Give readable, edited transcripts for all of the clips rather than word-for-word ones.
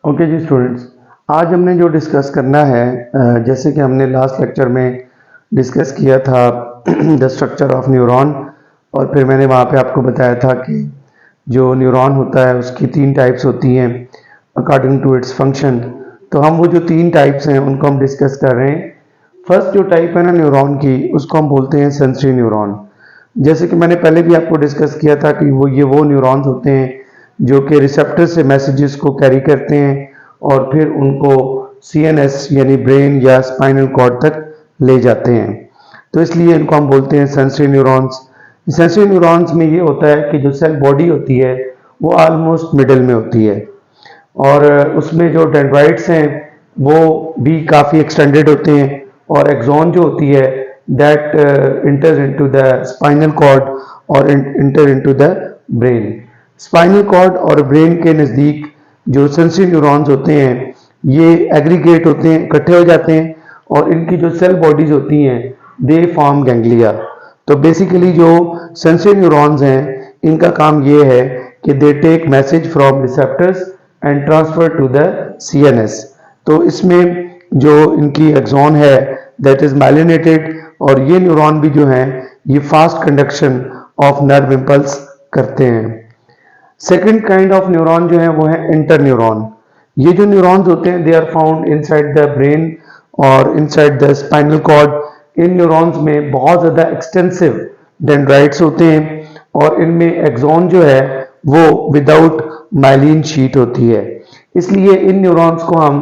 Okay जी students, आज हमने जो डिस्कस करना है जैसे कि हमने लास्ट लेक्चर में डिस्कस किया था द स्ट्रक्चर ऑफ न्यूरॉन। और फिर मैंने वहाँ पे आपको बताया था कि जो न्यूरॉन होता है उसकी 3 टाइप्स होती हैं अकॉर्डिंग टू इट्स फंक्शन। तो हम वो जो 3 टाइप्स हैं उनको हम डिस्कस कर रहे हैं। फर्स्ट जो टाइप है ना न्यूरॉन की, उसको हम बोलते हैं सेंसरी न्यूरॉन। जैसे कि मैंने पहले भी आपको डिस्कस किया था कि वो न्यूरॉन्स होते हैं जो कि रिसेप्टर से मैसेजेस को कैरी करते हैं और फिर उनको सीएनएस यानी ब्रेन या स्पाइनल कॉर्ड तक ले जाते हैं। तो इसलिए इनको हम बोलते हैं सेंसरी न्यूरॉन्स। सेंसरी न्यूरॉन्स में ये होता है कि जो सेल बॉडी होती है वो ऑलमोस्ट मिडल में होती है और उसमें जो डेंड्राइट्स हैं वो भी काफ़ी एक्सटेंडेड होते हैं और एक्सॉन जो होती है that enter into the spinal cord और enter into the brain. Spinal cord और ब्रेन के नज़दीक जो सेंसरी न्यूरॉन्स होते हैं ये एग्रीगेट होते हैं, इकट्ठे हो जाते हैं और इनकी जो सेल बॉडीज होती हैं दे फॉर्म गैंग्लिया। तो बेसिकली जो सेंसरी न्यूरॉन्स हैं इनका काम ये है कि they take message from receptors and transfer to the CNS. तो इसमें जो इनकी एक्सॉन है दैट इज माइलिनेटेड और ये न्यूरॉन भी जो हैं ये fast conduction of nerve impulse करते हैं। सेकेंड काइंड ऑफ न्यूरॉन जो है वो है इंटर न्यूरॉन। ये जो न्यूरॉन्स होते हैं they are found inside the brain और इनसाइड द स्पाइनल कॉर्ड। इन न्यूरॉन्स में बहुत ज़्यादा एक्सटेंसिव डेंड्राइट्स होते हैं और इनमें एक्सॉन जो है वो विदाउट माइलिन शीट होती है। इसलिए इन न्यूरॉन्स को हम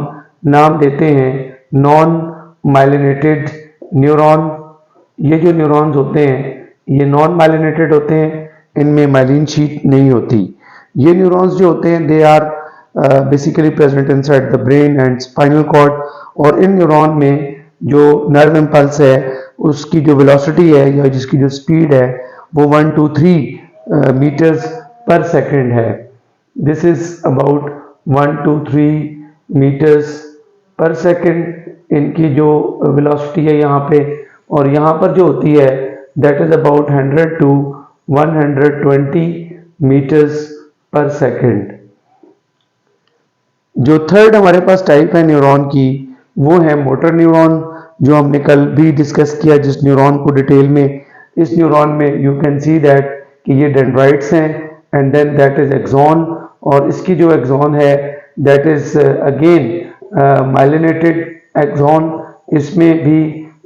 नाम देते हैं नॉन माइलिनेटेड न्यूरॉन। ये जो न्यूरॉन्स होते हैं ये नॉन माइलिनेटेड होते हैं, इनमें माइलिन शीट नहीं होती। ये न्यूरॉन्स जो होते हैं they are basically present inside the brain and spinal cord और इन न्यूरॉन में जो नर्व इम्पल्स है उसकी जो वेलोसिटी है या जिसकी जो स्पीड है वो 1 to 3 मीटर्स पर सेकेंड है। This is about 1 to 3 metres per second इनकी जो वेलोसिटी है यहाँ पे, और यहाँ पर जो होती है that is about 100 to 120 metres per second. जो थर्ड हमारे पास टाइप है न्यूरॉन की वो है मोटर न्यूरॉन, जो हमने कल भी डिस्कस किया जिस न्यूरॉन को डिटेल में। इस न्यूरॉन में यू कैन सी दैट कि ये डेंड्राइट्स हैं and then that is axon और इसकी जो एक्सॉन है that is again myelinated axon. इसमें भी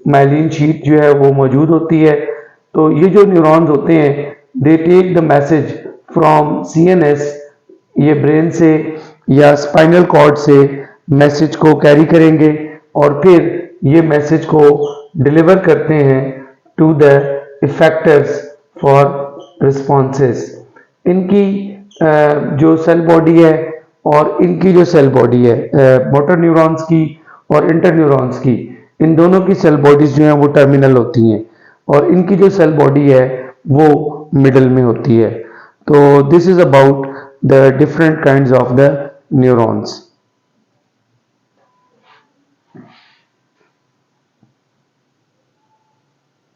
माइलिन शीट जो है वो मौजूद होती है। तो ये जो न्यूरॉन्स होते हैं they take the message from CNS, ये ब्रेन से या स्पाइनल कॉर्ड से मैसेज को कैरी करेंगे और फिर ये मैसेज को डिलीवर करते हैं to the effectors for responses. इनकी जो सेल बॉडी है और इनकी जो सेल बॉडी है मोटर न्यूरॉन्स की और इंटर न्यूरॉन्स की, इन दोनों की सेल बॉडीज जो हैं वो टर्मिनल होती हैं और इनकी जो सेल बॉडी है वो मिडल में होती है। तो this is about the different kinds of the neurons.